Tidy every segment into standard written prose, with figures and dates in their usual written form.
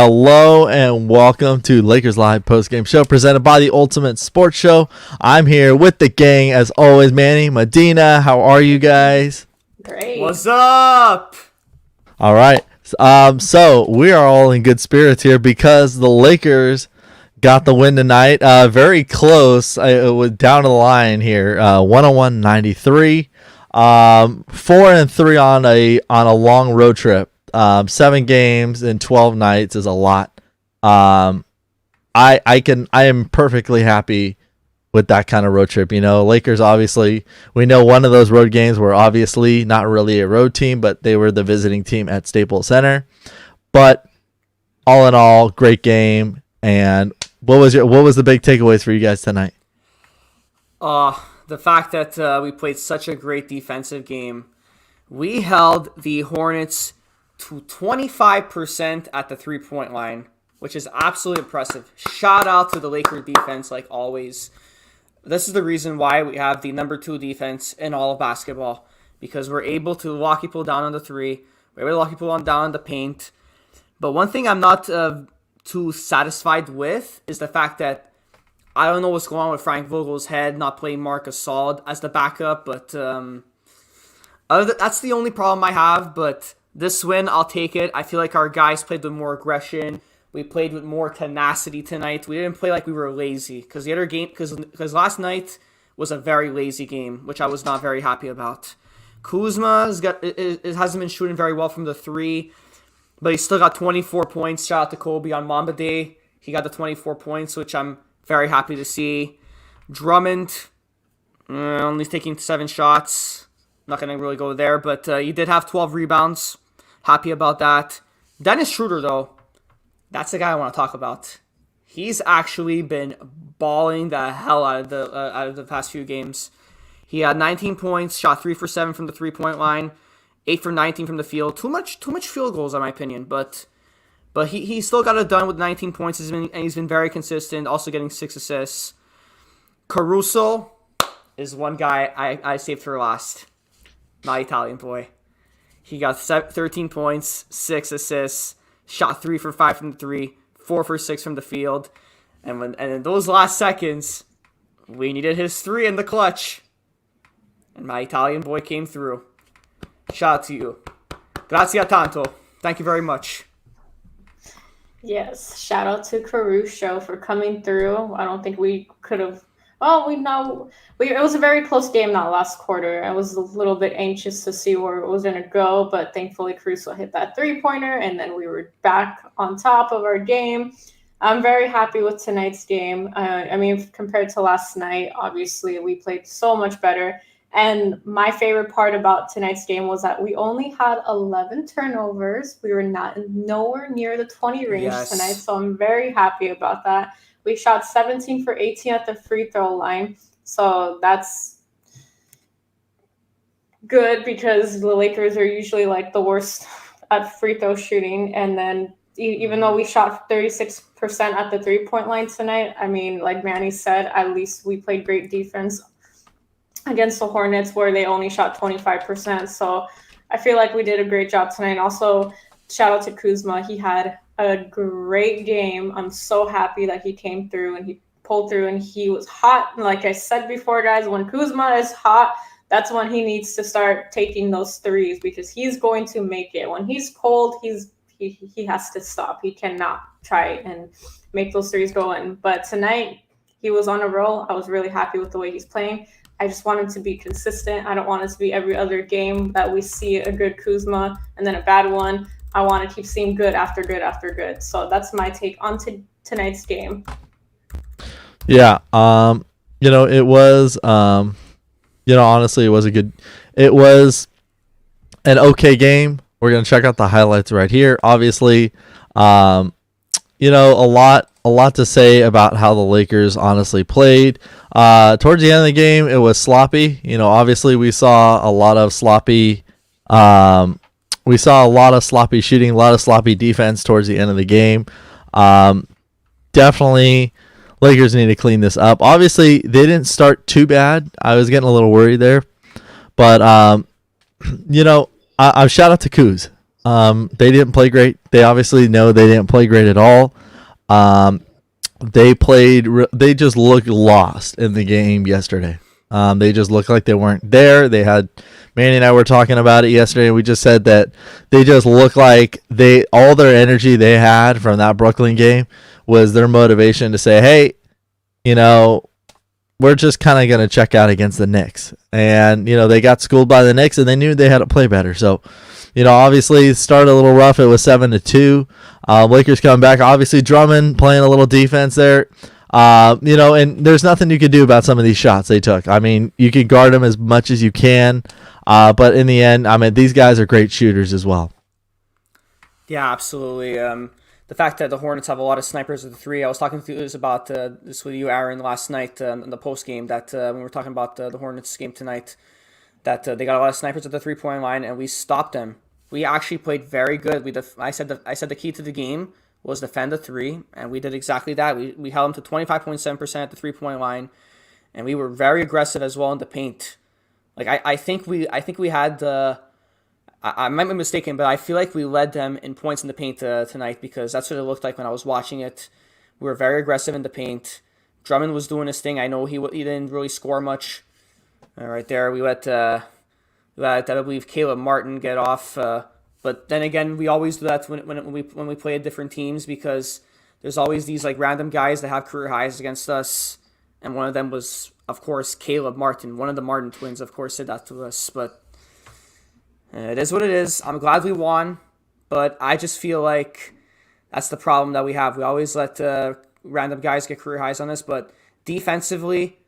Hello and welcome to Lakers Live Postgame Show presented by the Ultimate Sports Show. I'm here with the gang as always, Manny, Medina. How are you guys? Great. What's up? All right. So we are all in good spirits here because the Lakers got the win tonight. Very close. It was down to the line here. 101-93. 4-3 on a long road trip. 7 games in 12 nights is a lot. I am perfectly happy with that kind of road trip. You know, Lakers, obviously, we know one of those road games were obviously not really a road team, but they were the visiting team at Staples Center. But all in all, great game. And what was the big takeaways for you guys tonight? The fact that we played such a great defensive game. We held the Hornets to 25% at the three-point line, which is absolutely impressive. Shout out to the Lakers defense, like always. This is the reason why we have the number 2 defense in all of basketball, because we're able to lock people down on the three. We're able to lock people down in the paint. But one thing I'm not too satisfied with is the fact that I don't know what's going on with Frank Vogel's head, not playing Marc Gasol as the backup, but that's the only problem I have. But this win, I'll take it. I feel like our guys played with more aggression. We played with more tenacity tonight. We didn't play like we were lazy, because the other game, because last night was a very lazy game, which I was not very happy about. Kuzma hasn't been shooting very well from the three, but he still got 24 points. Shout out to Kobe on Mamba Day. He got the 24 points, which I'm very happy to see. Drummond, only taking 7 shots. Not going to really go there, but he did have 12 rebounds. Happy about that. Dennis Schroeder, though, that's the guy I want to talk about. He's actually been balling the hell out of the past few games. He had 19 points, shot 3 for 7 from the three-point line, 8 for 19 from the field. Too much field goals, in my opinion, but he still got it done with 19 points, and he's been very consistent, also getting 6 assists. CARUSO is one guy I saved for last. My Italian boy. He got 13 points, 6 assists, shot 3 for 5 from the three, 4 for 6 from the field. And in those last seconds, we needed his 3 in the clutch. And my Italian boy came through. Shout out to you. Grazie tanto. Thank you very much. Yes, shout out to CARUSO for coming through. I don't think we could have. Well, it was a very close game that last quarter. I was a little bit anxious to see where it was going to go, but thankfully CARUSO hit that 3-pointer, and then we were back on top of our game. I'm very happy with tonight's game. Compared to last night, obviously we played so much better. And my favorite part about tonight's game was that we only had 11 turnovers. We were nowhere near the 20 range tonight, so I'm very happy about that. We shot 17 for 18 at the free throw line, so that's good because the Lakers are usually like the worst at free throw shooting. And then even though we shot 36% at the three-point line tonight, I mean, like Manny said, at least we played great defense against the Hornets where they only shot 25%. So I feel like we did a great job tonight. Also, shout out to Kuzma. He had a great game. I'm so happy that he came through and he pulled through and he was hot. Like I said before, guys, when Kuzma is hot, that's when he needs to start taking those threes because he's going to make it. When he's cold, he has to stop. He cannot try and make those threes go in. But tonight, he was on a roll. I was really happy with the way he's playing. I just want him to be consistent. I don't want it to be every other game that we see a good Kuzma and then a bad one. I want to keep seeing good after good after good. So that's my take on tonight's game. Yeah. It was, honestly, it was an okay game. We're going to check out the highlights right here. Obviously, a lot to say about how the Lakers honestly played. Towards the end of the game, it was sloppy. Obviously we saw a lot of sloppy shooting, a lot of sloppy defense towards the end of the game. Definitely Lakers need to clean this up. Obviously they didn't start too bad. I was getting a little worried there, but I shout out to Kuz. They didn't play great. They obviously know they didn't play great at all. They just looked lost in the game yesterday. They just looked like they weren't there. Manny and I were talking about it yesterday, and we just said that they just looked like all their energy they had from that Brooklyn game was their motivation to say, hey, we're just kind of going to check out against the Knicks. And, they got schooled by the Knicks, and they knew they had to play better. So, obviously it started a little rough. It was 7-2. Lakers coming back. Obviously Drummond playing a little defense there. And there's nothing you could do about some of these shots they took. I mean, you can guard them as much as you can. But in the end, these guys are great shooters as well. Yeah, absolutely. The fact that the Hornets have a lot of snipers at the three. I was talking about this with you, Aaron, last night in the post game. That when we were talking about the Hornets game tonight, that they got a lot of snipers at the 3-point line, and we stopped them. We actually played very good. I said the key to the game was defend the three, and we did exactly that. We held them to 25.7% at the 3-point line, and we were very aggressive as well in the paint. Like I think we had the. I might be mistaken, but I feel like we led them in points in the paint tonight, because that's what it looked like when I was watching it. We were very aggressive in the paint. Drummond was doing his thing. I know he didn't really score much. Right there, we let I believe Caleb Martin get off. But then again, we always do that when we play at different teams, because there's always these like random guys that have career highs against us, and one of them was, of course, Caleb Martin. One of the Martin twins, of course, did that to us. But it is what it is. I'm glad we won, but I just feel like that's the problem that we have. We always let random guys get career highs on us, but defensively,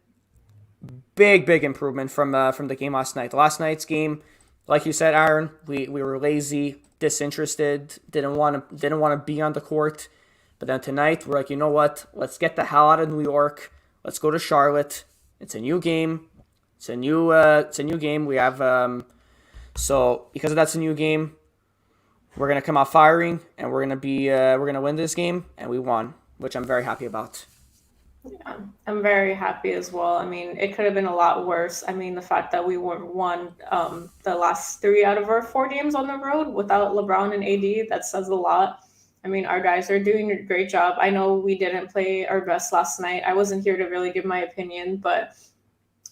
big improvement from the game last night. Last night's game, like you said, Aaron, we were lazy, disinterested, didn't want to be on the court. But then tonight, we're like, you know what? Let's get the hell out of New York. Let's go to Charlotte. It's a new game. It's a new game. We have so because that's a new game, we're gonna come out firing, and we're gonna win this game, and we won, which I'm very happy about. Yeah, I'm very happy as well. I mean, it could have been a lot worse. I mean, the fact that we won the last 3 out of our 4 games on the road without LeBron and AD, that says a lot. I mean, our guys are doing a great job. I know we didn't play our best last night. I wasn't here to really give my opinion, but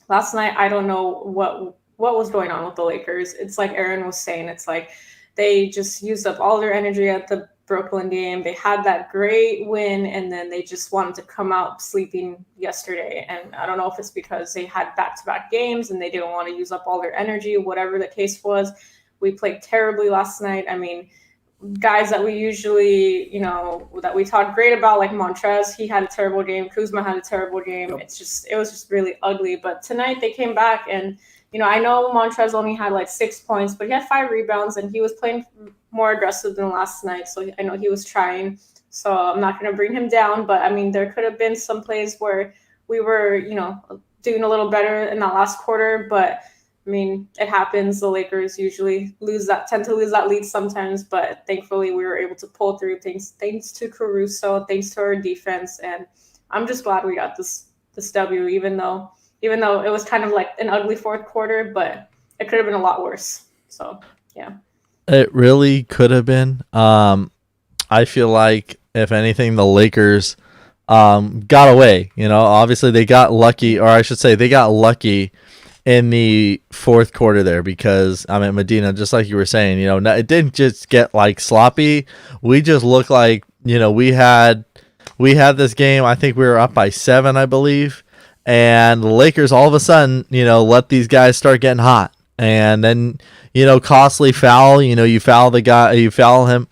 last night, I don't know what was going on with the Lakers. It's like Aaron was saying, it's like they just used up all their energy at the Brooklyn game. They had that great win, and then they just wanted to come out sleeping yesterday. And I don't know if it's because they had back-to-back games and they didn't want to use up all their energy, whatever the case was. We played terribly last night. I mean, guys that we usually, that we talked great about, like Montrez, he had a terrible game. Kuzma had a terrible game. Yep. It was just really ugly. But tonight they came back, and I know Montrez only had like 6 points, but he had 5 rebounds, and he was playing more aggressive than last night. So I know he was trying. So I'm not going to bring him down. But, I mean, there could have been some plays where we were, doing a little better in that last quarter. But, I mean, it happens. The Lakers usually tend to lose that lead sometimes. But thankfully, we were able to pull through things thanks to CARUSO, thanks to our defense. And I'm just glad we got this W, even though it was kind of like an ugly fourth quarter, but it could have been a lot worse. So, yeah. It really could have been. I feel like, if anything, the Lakers got away. Obviously they got lucky, or I should say they got lucky in the fourth quarter there, because, Medina, just like you were saying, it didn't just get like sloppy. We just looked like, we had this game. I think we were up by 7, I believe. And the Lakers all of a sudden, let these guys start getting hot. And then, costly foul, you foul the guy, you foul him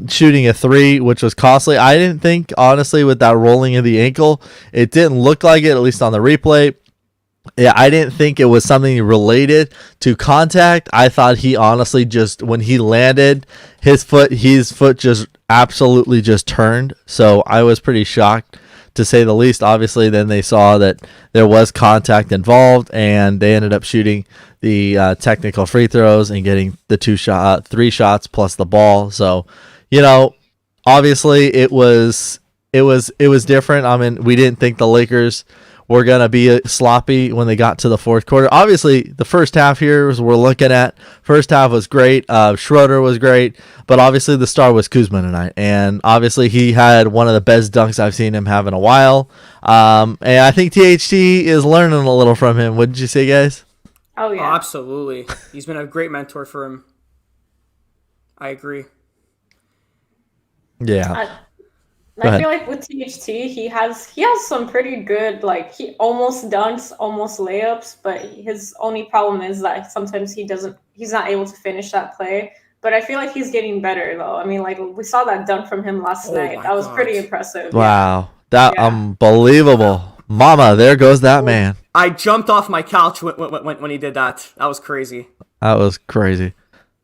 shooting a 3, which was costly. I didn't think, honestly, with that rolling of the ankle, it didn't look like it, at least on the replay. Yeah, I didn't think it was something related to contact. I thought he honestly just, when he landed, his foot just absolutely just turned. So I was pretty shocked, to say the least. Obviously, then they saw that there was contact involved, and they ended up shooting the technical free throws and getting the 3 shots plus the ball. So, obviously it was different. We didn't think the Lakers were going to be sloppy when they got to the fourth quarter. Obviously, the first half here we're looking at. First half was great. Schroeder was great, but obviously the star was Kuzma tonight, and obviously he had one of the best dunks I've seen him have in a while. And I think THT is learning a little from him. Wouldn't you say, guys? Oh yeah, Oh, absolutely. He's been a great mentor for him. I agree. Yeah. I feel like with THT, he has some pretty good, like, he almost dunks, almost layups, but his only problem is that sometimes he's not able to finish that play. But I feel like he's getting better though. I mean, like, we saw that dunk from him last night. That was pretty impressive. Wow. That unbelievable. Mama, there goes that man. I jumped off my couch when he did that. That was crazy. That was crazy.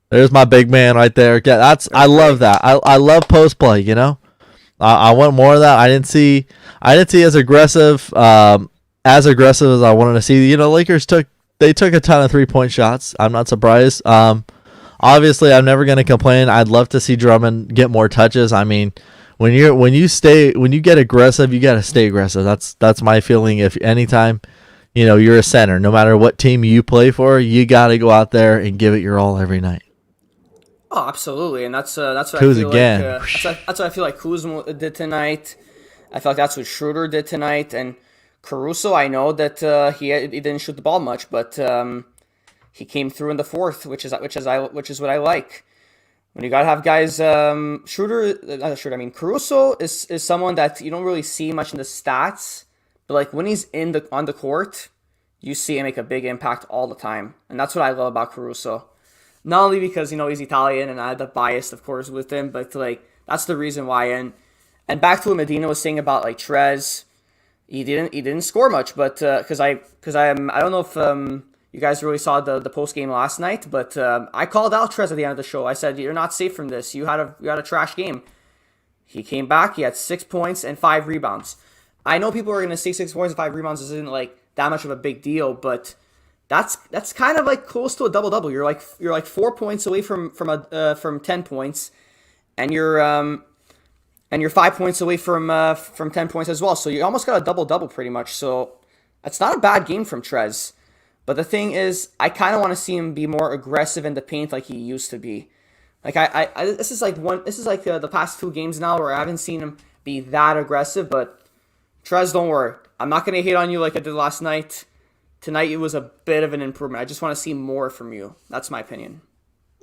There's my big man right there. Yeah, I love that. I love post play, you know? I want more of that. I didn't see as aggressive as I wanted to see. You know, Lakers took a ton of 3-point shots. I'm not surprised. Obviously, I'm never going to complain. I'd love to see Drummond get more touches. I mean, when you get aggressive, you got to stay aggressive. That's my feeling. If anytime, you know, you're a center, no matter what team you play for, you got to go out there and give it your all every night. Oh, absolutely, and that's what Kuz I feel again. like. That's what I feel like Kuzma did tonight. I feel like that's what Schroeder did tonight, and Caruso. I know that he didn't shoot the ball much, but he came through in the fourth, which is what I like. When you gotta have guys, Caruso is someone that you don't really see much in the stats, but like when he's on the court, you see him make a big impact all the time, and that's what I love about Caruso. Not only because, you know, he's Italian and I had the bias, of course, with him, but like that's the reason why. And back to what Medina was saying about like Trez, he didn't score much, but because I don't know if you guys really saw the post game last night, but I called out Trez at the end of the show. I said, you're not safe from this. You had a trash game. He came back. He had 6 points and 5 rebounds. I know people are gonna say 6 points and 5 rebounds isn't like that much of a big deal, but that's kind of like close to a double-double. You're like 4 points away from 10 points, and you're 5 points away from 10 points as well. So you almost got a double-double pretty much. So that's not a bad game from Trez. But the thing is, I kind of want to see him be more aggressive in the paint like he used to be. Like this is like the past 2 games now where I haven't seen him be that aggressive. But Trez, don't worry, I'm not gonna hate on you like I did last night. Tonight it was a bit of an improvement. I just want to see more from you. That's my opinion.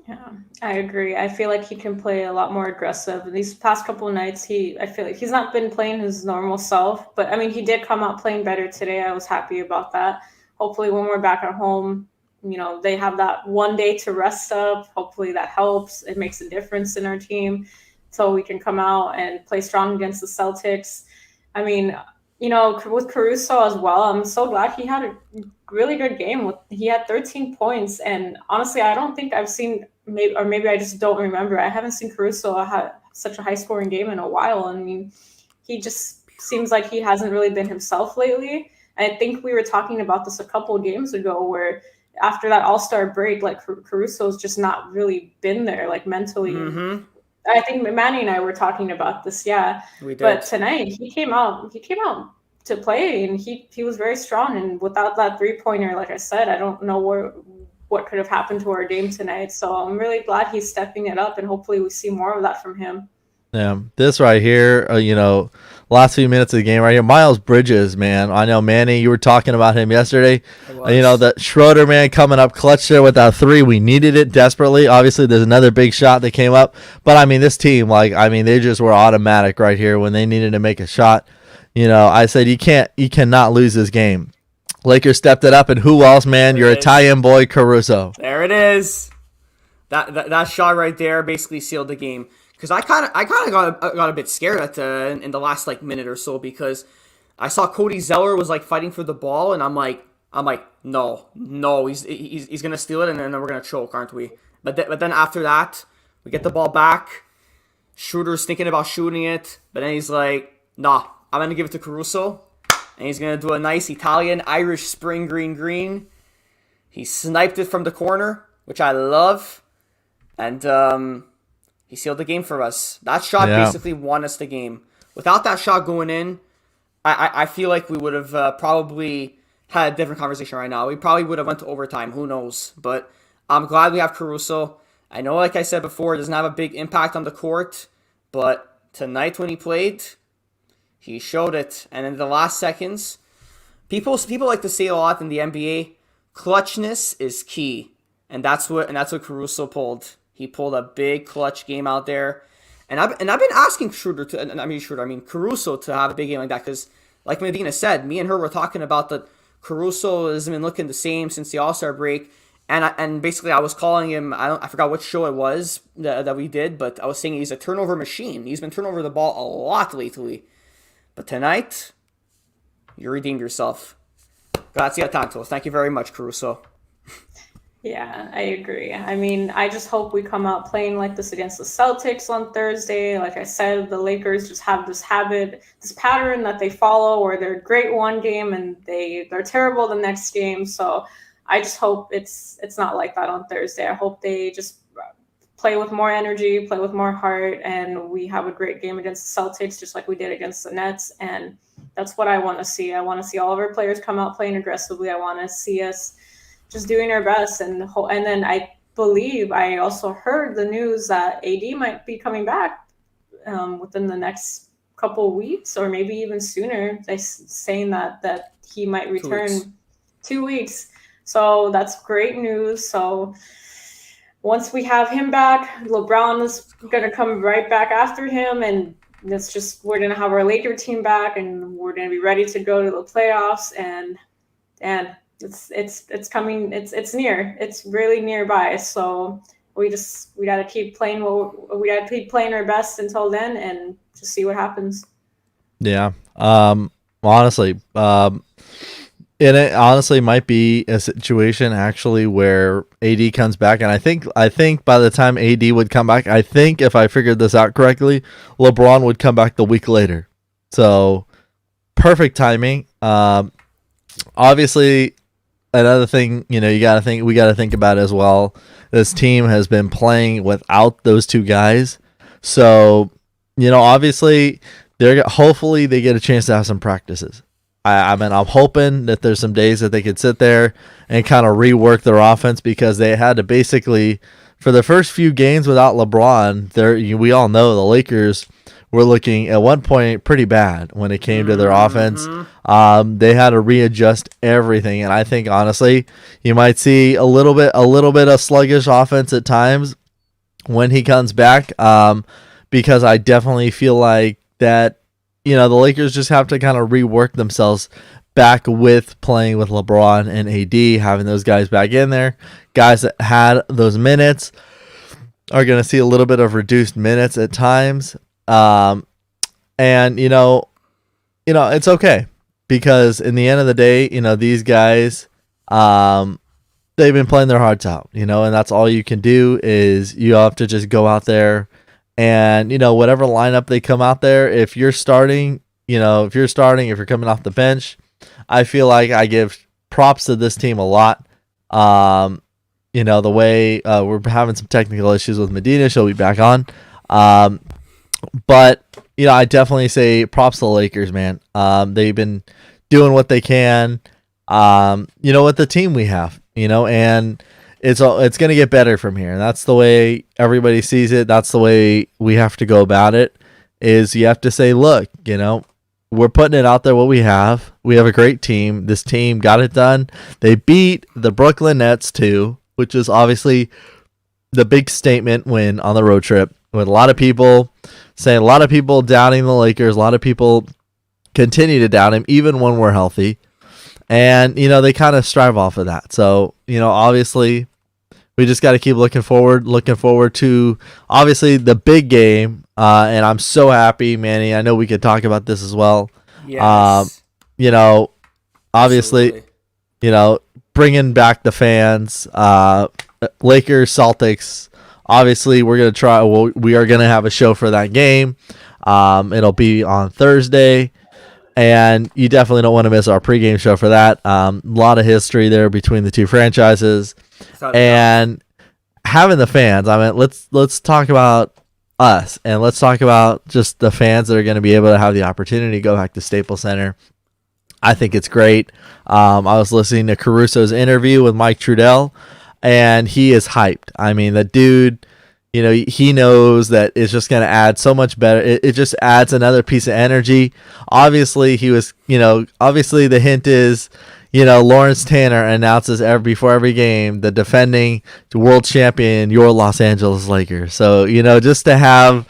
Yeah, I agree. I feel like he can play a lot more aggressive. These past couple of nights, I feel like he's not been playing his normal self. But I mean, he did come out playing better today. I was happy about that. Hopefully, when we're back at home, you know, they have that one day to rest up. Hopefully that helps. It makes a difference in our team, so we can come out and play strong against the Celtics. I mean, you know, with Caruso as well, I'm so glad he had a really good game. He had 13 points, and honestly, I don't think I've seen, maybe I just don't remember. I haven't seen Caruso have such a high-scoring game in a while. I mean, he just seems like he hasn't really been himself lately. I think we were talking about this a couple of games ago, where after that All-Star break, like Caruso's just not really been there, like mentally. Mm-hmm. I think Manny and I were talking about this, yeah. We did. But tonight he came out to play, and he was very strong. And without that 3-pointer, like I said, I don't know what could have happened to our game tonight. So I'm really glad he's stepping it up, and hopefully we see more of that from him. Yeah, this right here, you know, last few minutes of the game right here, Miles Bridges, man. I know, Manny, you were talking about him yesterday. You know, the Schroeder, man, coming up clutch there with that 3. We needed it desperately. Obviously, there's another big shot that came up. But, I mean, this team, they just were automatic right here when they needed to make a shot. You know, I said you cannot lose this game. Lakers stepped it up, and who else, man? Your Italian boy, Caruso. There it is. That shot right there basically sealed the game. Because I kind of got a bit scared in the last like minute or so, because I saw Cody Zeller was like fighting for the ball, and I'm like no, he's gonna steal it, and then we're gonna choke, aren't we? But then after that, we get the ball back. Schroeder's thinking about shooting it, but then he's like, nah, I'm gonna give it to Caruso, and he's gonna do a nice Italian Irish spring green. He sniped it from the corner, which I love, and he sealed the game for us. That shot basically won us the game. Without that shot going in, I feel like we would have probably had a different conversation right now. We probably would have went to overtime. Who knows? But I'm glad we have Caruso. I know, like I said before, it doesn't have a big impact on the court, but tonight when he played, he showed it. And in the last seconds, people like to say a lot in the NBA, clutchness is key, and that's what Caruso pulled. He pulled a big clutch game out there, and I've been asking Caruso to have a big game like that because, like Medina said, me and her were talking about that Caruso has been looking the same since the All-Star break. And basically, I was calling him. I forgot which show it was that we did, but I was saying he's a turnover machine. He's been turning over the ball a lot lately. But tonight, you redeemed yourself. Grazie tanto. Thank you very much, Caruso. Yeah, I agree. I mean, I just hope we come out playing like this against the Celtics on Thursday. Like I said, the Lakers just have this habit, this pattern that they follow where they're great one game and they're terrible the next game. So I just hope it's not like that on Thursday. I hope they just play with more energy, play with more heart, and we have a great game against the Celtics, just like we did against the Nets. And that's what I want to see. I want to see all of our players come out playing aggressively. I want to see us just doing our best. And then I believe I also heard the news that AD might be coming back within the next couple of weeks, or maybe even sooner. They're saying that he might return 2 weeks. So that's great news. So once we have him back, LeBron is going to come right back after him. And we're going to have our Laker team back and we're going to be ready to go to the playoffs. And it's coming. It's near. It's really nearby. So we got to keep playing. We got to keep playing our best until then and just see what happens. Yeah. Honestly, and it honestly might be a situation actually where AD comes back, and I think by the time AD would come back, I think if I figured this out correctly, LeBron would come back the week later. So perfect timing. Obviously, another thing we got to think about as well. This team has been playing without those two guys, so obviously hopefully they get a chance to have some practices. I mean, I'm hoping that there's some days that they could sit there and kind of rework their offense because they had to basically, for the first few games without LeBron, we all know the Lakers were looking at one point pretty bad when it came to their offense. They had to readjust everything, and I think honestly, you might see a little bit of sluggish offense at times when he comes back, because I definitely feel like that. The Lakers just have to kind of rework themselves back with playing with LeBron and AD, having those guys back in there. Guys that had those minutes are going to see a little bit of reduced minutes at times. And, it's okay because in the end of the day, these guys, they've been playing their hearts out, and that's all you can do is you have to just go out there. And, whatever lineup they come out there, if you're starting, if you're coming off the bench, I feel like I give props to this team a lot. The way we're having some technical issues with Medina, she'll be back on. But, I definitely say props to the Lakers, man. They've been doing what they can, with the team we have, and it's going to get better from here. And that's the way everybody sees it. That's the way we have to go about it, is you have to say, look, we're putting it out there what we have. We have a great team. This team got it done. They beat the Brooklyn Nets too, which is obviously the big statement win on the road trip, with a lot of people doubting the Lakers. A lot of people continue to doubt him even when we're healthy. And, they kind of strive off of that. So, obviously we just got to keep looking forward to obviously the big game. And I'm so happy, Manny. I know we could talk about this as well. Yes. Obviously, bringing back the fans, Lakers, Celtics. Obviously, we are going to have a show for that game. It'll be on Thursday. And you definitely don't want to miss our pregame show for that. A lot of history there between the two franchises, and having the fans. I mean, let's talk about us. And let's talk about just the fans that are going to be able to have the opportunity to go back to Staples Center. I think it's great. I was listening to Caruso's interview with Mike Trudell, and he is hyped. I mean, the dude, he knows that it's just going to add so much better. It just adds another piece of energy. Obviously, obviously the hint is, Lawrence Tanner announces before every game the defending world champion, your Los Angeles Lakers. So, just to have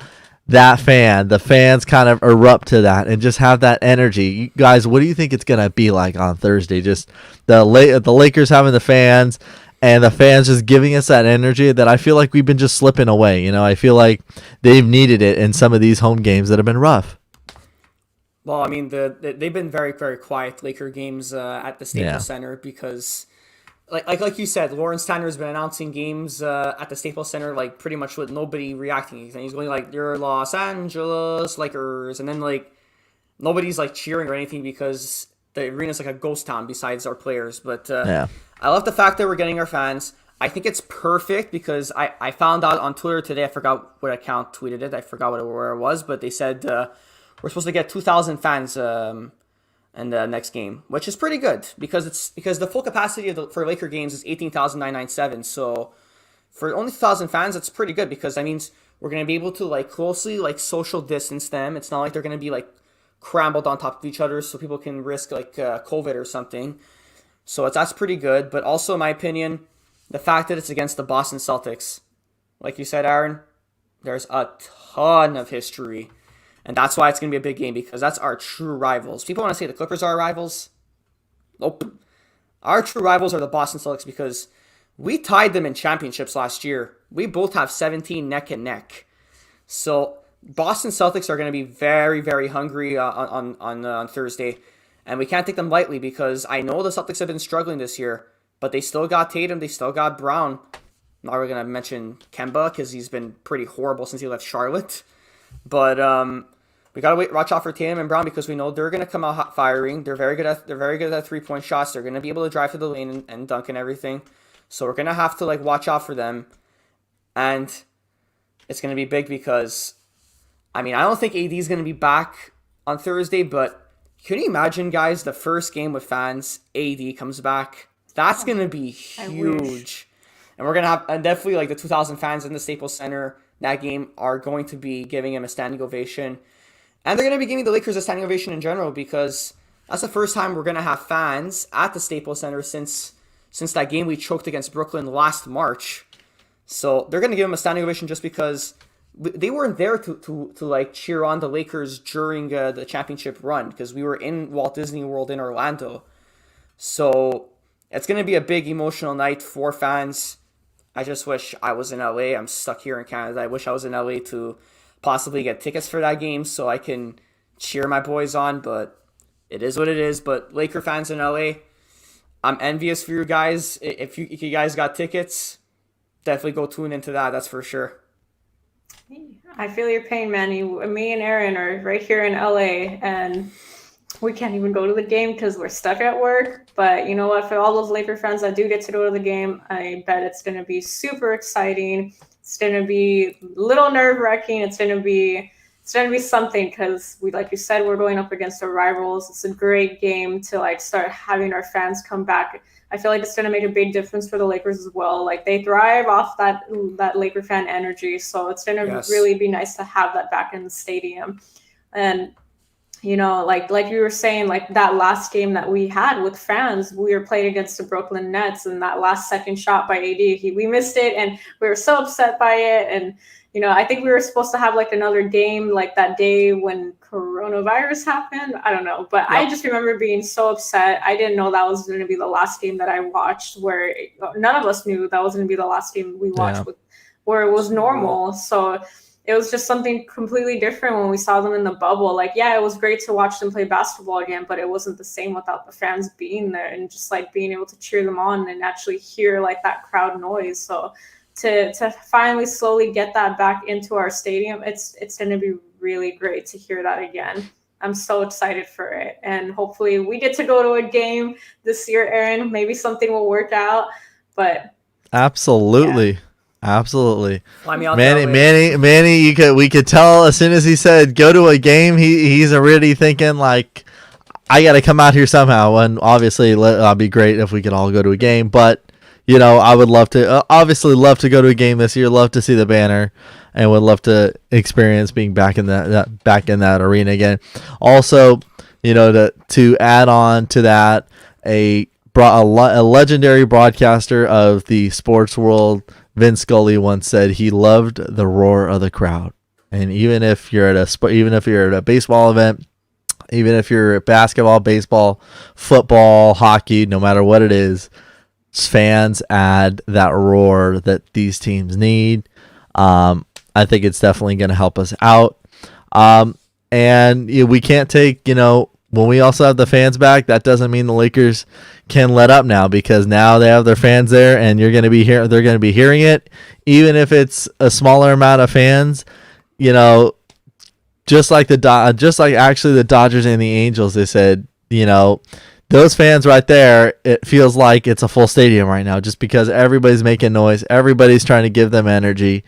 the fans kind of erupt to that and just have that energy. You guys, what do you think it's going to be like on Thursday? Just the Lakers having the fans and the fans just giving us that energy that I feel like we've been just slipping away. I feel like they've needed it in some of these home games that have been rough. Well, I mean, they've been very, very quiet Laker games at the Staples Center because, like you said, Lawrence Tanner has been announcing games at the Staples Center like pretty much with nobody reacting. And he's going like, "You're Los Angeles Lakers," and then like nobody's like cheering or anything because the arena's like a ghost town besides our players. But I love the fact that we're getting our fans. I think it's perfect because I found out on Twitter today. I forgot what account tweeted it. I forgot where it was, but they said we're supposed to get 2,000 fans in the next game, which is pretty good because the full capacity for Laker games is 18,997. So for only 2,000 fans, that's pretty good because that means we're gonna be able to like closely like social distance them. It's not like they're gonna be like crambled on top of each other, so people can risk like COVID or something. So that's pretty good. But also, in my opinion, the fact that it's against the Boston Celtics, like you said, Aaron, there's a ton of history. And that's why it's going to be a big game because that's our true rivals. People want to say the Clippers are our rivals. Nope. Our true rivals are the Boston Celtics because we tied them in championships last year. We both have 17 neck and neck. So Boston Celtics are going to be very, very hungry on Thursday. And we can't take them lightly because I know the Celtics have been struggling this year. But they still got Tatum. They still got Brown. Not really going to mention Kemba because he's been pretty horrible since he left Charlotte. But we gotta watch out for Tatum and Brown because we know they're gonna come out hot firing. They're very good at 3-point shots. They're gonna be able to drive to the lane and dunk and everything. So we're gonna have to like watch out for them, and it's gonna be big because I mean I don't think AD is gonna be back on Thursday, but can you imagine, guys, the first game with fans, AD comes back? That's gonna be huge, and we're gonna have and definitely like the 2,000 fans in the Staples Center. That game are going to be giving him a standing ovation. And they're going to be giving the Lakers a standing ovation in general because that's the first time we're going to have fans at the Staples Center since that game we choked against Brooklyn last March. So they're going to give him a standing ovation just because they weren't there to like cheer on the Lakers during the championship run because we were in Walt Disney World in Orlando. So it's going to be a big emotional night for fans. I just wish I was in LA. I'm stuck here in Canada. I wish I was in LA to possibly get tickets for that game so I can cheer my boys on, but it is what it is. But Laker fans in LA, I'm envious for you guys. If you guys got tickets, definitely go tune into that. That's for sure. I feel your pain, Manny. Me and Aaron are right here in LA, and we can't even go to the game because we're stuck at work. But you know what? For all those Laker fans that do get to go to the game, I bet it's going to be super exciting. It's going to be a little nerve-wracking. It's going to be something because like you said, we're going up against our rivals. It's a great game to like start having our fans come back. I feel like it's going to make a big difference for the Lakers as well. Like they thrive off that Laker fan energy. So it's going to really be nice to have that back in the stadium. And like you were saying, like that last game that we had with fans, we were playing against the Brooklyn Nets, and that last second shot by AD, we missed it, and we were so upset by it. And I think we were supposed to have like another game like that day when coronavirus happened. I don't know, but I just remember being so upset. I didn't know that was going to be the last game that I watched. Where none of us knew that was going to be the last game we watched where it was normal. So it was just something completely different when we saw them in the bubble. Like, yeah, it was great to watch them play basketball again, but it wasn't the same without the fans being there and just like being able to cheer them on and actually hear like that crowd noise. So to finally slowly get that back into our stadium, it's going to be really great to hear that again. I'm so excited for it. And hopefully we get to go to a game this year, Aaron. Maybe something will work out, but absolutely. Absolutely. Fly me out Manny, that way. Manny, we could tell as soon as he said go to a game, he's already thinking like, I got to come out here somehow. And obviously, it'd be great if we could all go to a game. But I would love to, obviously, love to go to a game this year. Love to see the banner, and would love to experience being back in that arena again. Also, to add on to that, a legendary broadcaster of the sports world, Vince Scully, once said he loved the roar of the crowd. And even if you're at a baseball event, even if you're at basketball, baseball, football, hockey, no matter what it is, fans add that roar that these teams need. I think it's definitely going to help us out. And we can't take, when we also have the fans back, that doesn't mean the Lakers can let up now, because now they have their fans there, and they're going to be hearing it, even if it's a smaller amount of fans. Just like actually the Dodgers and the Angels, they said, those fans right there, it feels like it's a full stadium right now, just because everybody's making noise, everybody's trying to give them energy.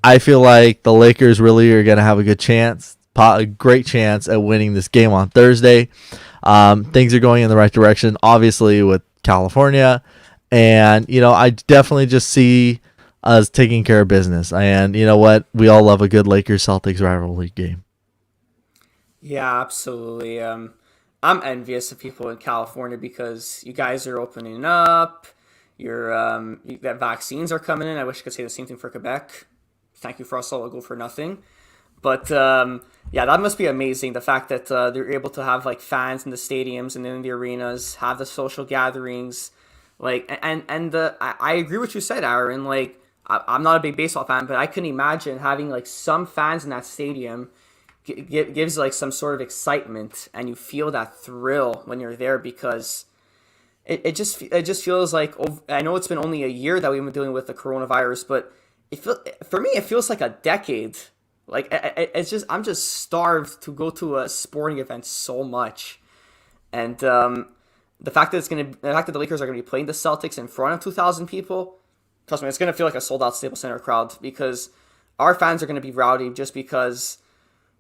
I feel like the Lakers really are going to have a great chance at winning this game on Thursday. Things are going in the right direction, obviously, with California, and I definitely just see us taking care of business. And you know what? We all love a good Lakers-Celtics rivalry game. Yeah, absolutely. I'm envious of people in California because you guys are opening up. That vaccines are coming in. I wish I could say the same thing for Quebec. Thank you for us all. I'll go for nothing. But yeah, that must be amazing. The fact that they're able to have like fans in the stadiums and in the arenas, have the social gatherings, I agree with what you said, Aaron. Like I'm not a big baseball fan, but I can imagine having like some fans in that stadium gives like some sort of excitement, and you feel that thrill when you're there, because it just feels like, I know it's been only a year that we've been dealing with the coronavirus, but for me it feels like a decade. Like I'm just starved to go to a sporting event so much, and the fact that the Lakers are gonna be playing the Celtics in front of 2,000 people, trust me, it's gonna feel like a sold out Staples Center crowd, because our fans are gonna be rowdy, just because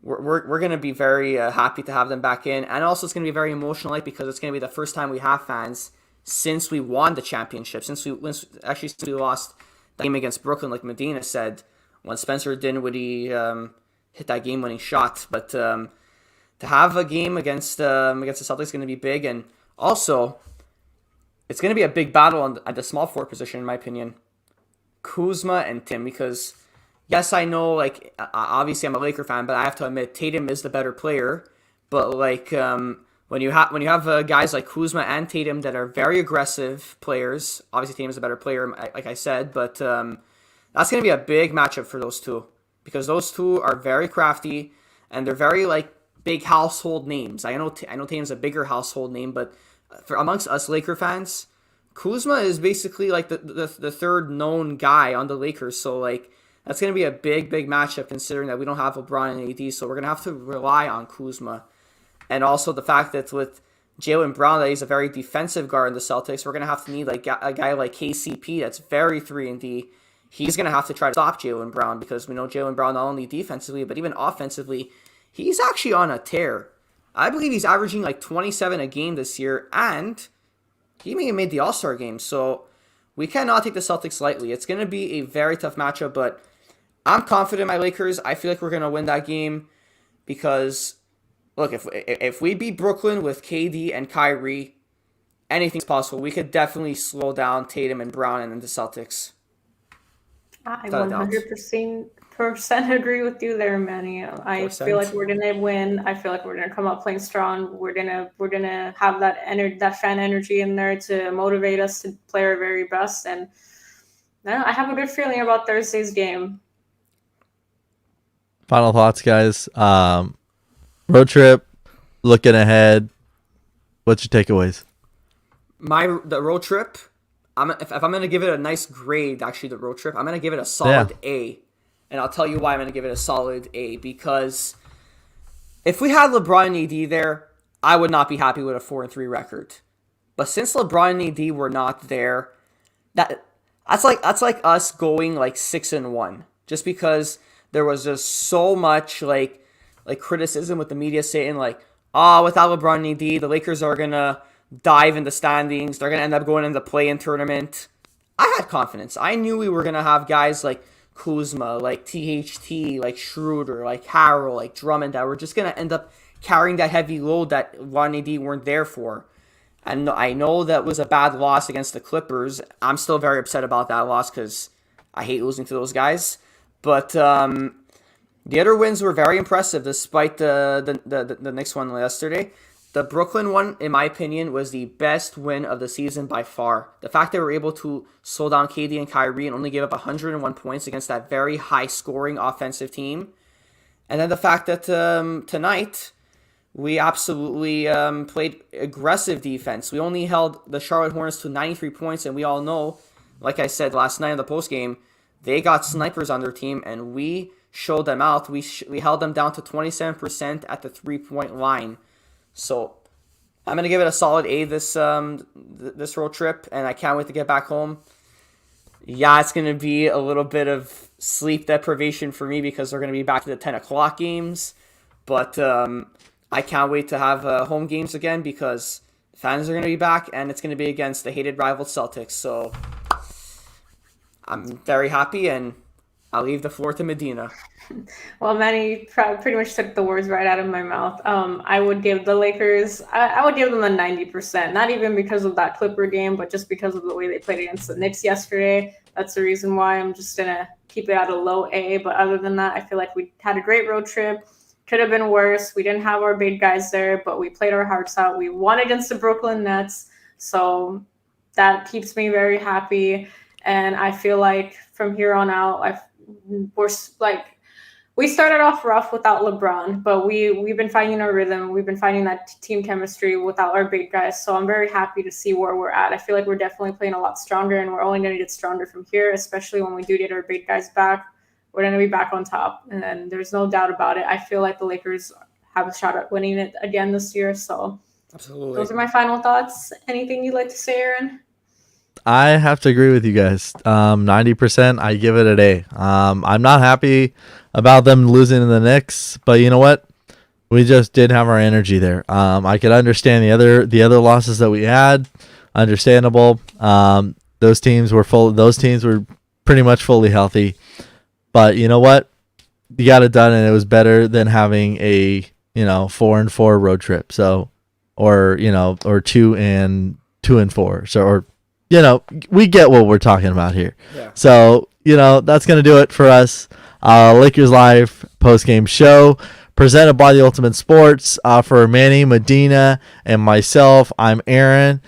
we're going to be very happy to have them back in. And also it's going to be very emotional, because it's going to be the first time we have fans since we won the championship, since we lost that game against Brooklyn, like Medina said, when Spencer Dinwiddie hit that game-winning shot. But to have a game against the Celtics is going to be big. And also, it's going to be a big battle at the small forward position, in my opinion. Kuzma and Tim, because yes, I know, like, obviously I'm a Laker fan, but I have to admit Tatum is the better player. But like when you have guys like Kuzma and Tatum that are very aggressive players, obviously Tatum is a better player, like I said, but that's going to be a big matchup for those two, because those two are very crafty and they're very like big household names. I know Tatum's a bigger household name, but for amongst us Laker fans, Kuzma is basically like the third known guy on the Lakers. So like, that's going to be a big, big matchup, considering that we don't have LeBron and AD, so we're going to have to rely on Kuzma. And also the fact that with Jaylen Brown, that he's a very defensive guard in the Celtics, we're going to have to need like a guy like KCP that's very 3-and-D. He's going to have to try to stop Jaylen Brown, because we know Jaylen Brown not only defensively, but even offensively, he's actually on a tear. I believe he's averaging like 27 a game this year, and he may have made the All-Star game. So we cannot take the Celtics lightly. It's going to be a very tough matchup, but I'm confident in my Lakers. I feel like we're going to win that game, because, look, if we beat Brooklyn with KD and Kyrie, anything's possible. We could definitely slow down Tatum and Brown and the Celtics. I 100% agree with you there, Manny. I feel like we're gonna win. I feel like we're gonna come out playing strong. We're gonna have that fan energy in there to motivate us to play our very best. And I have a good feeling about Thursday's game. Final thoughts, guys. Road trip, looking ahead. What's your takeaways? The road trip, if I'm going to give it a nice grade, actually, the road trip, I'm going to give it a solid A. And I'll tell you why I'm going to give it a solid A. Because if we had LeBron and AD there, I would not be happy with a 4-3 record. But since LeBron and AD were not there, That's like us going like 6-1, just because there was just so much like criticism with the media saying like, oh, without LeBron and AD, the Lakers are gonna dive in the standings. They're gonna end up going in the play-in tournament. I had confidence. I knew we were gonna have guys like Kuzma, like THT, like Schroeder, like Harrell, like Drummond that were just gonna end up carrying that heavy load that LeBron and AD weren't there for. And I know that was a bad loss against the Clippers. I'm still very upset about that loss because I hate losing to those guys. But the other wins were very impressive, despite the Knicks one yesterday. The Brooklyn one, in my opinion, was the best win of the season by far. The fact they were able to slow down KD and Kyrie and only give up 101 points against that very high-scoring offensive team. And then the fact that tonight we absolutely played aggressive defense. We only held the Charlotte Hornets to 93 points, and we all know, like I said last night in the postgame, they got snipers on their team, and we showed them out. We held them down to 27% at the 3-point line. So I'm gonna give it a solid A this road trip, and I can't wait to get back home. Yeah, it's gonna be a little bit of sleep deprivation for me because we're gonna be back to the 10 o'clock games, but I can't wait to have home games again because fans are gonna be back, and it's gonna be against the hated rival Celtics. So I'm very happy, and I'll leave the floor to Medina. Well, Manny pretty much took the words right out of my mouth. I would give the Lakers, I would give them a 90%, not even because of that Clipper game, but just because of the way they played against the Knicks yesterday. That's the reason why I'm just going to keep it at a low A. But other than that, I feel like we had a great road trip. Could have been worse. We didn't have our big guys there, but we played our hearts out. We won against the Brooklyn Nets. So that keeps me very happy. And I feel like from here on out, we started off rough without LeBron, but we've been finding our rhythm. We've been finding that team chemistry without our big guys. So I'm very happy to see where we're at. I feel like we're definitely playing a lot stronger, and we're only going to get stronger from here, especially when we do get our big guys back. We're going to be back on top, and there's no doubt about it. I feel like the Lakers have a shot at winning it again this year. So Absolutely. Those are my final thoughts. Anything you'd like to say, Aaron? I have to agree with you guys. 90%, I give it an A. I'm not happy about them losing to the Knicks, but you know what? We just didn't have our energy there. I could understand the other losses that we had. Understandable. Those teams were pretty much fully healthy. But you know what? You got it done, and it was better than having a 4-4 road trip. So, or 2-4. So, or we get what we're talking about here. Yeah. So, that's going to do it for us. Lakers Live post-game show presented by The Ultimate Sports. For Manny, Medina, and myself, I'm Aaron.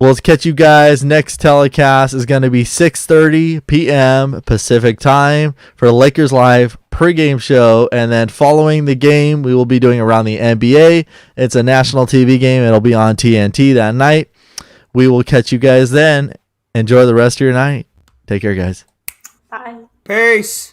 We'll catch you guys. Next telecast is going to be 6:30 p.m. Pacific time for the Lakers Live pregame show. And then following the game, we will be doing Around the NBA. It's a national TV game. It'll be on TNT that night. We will catch you guys then. Enjoy the rest of your night. Take care, guys. Bye. Peace.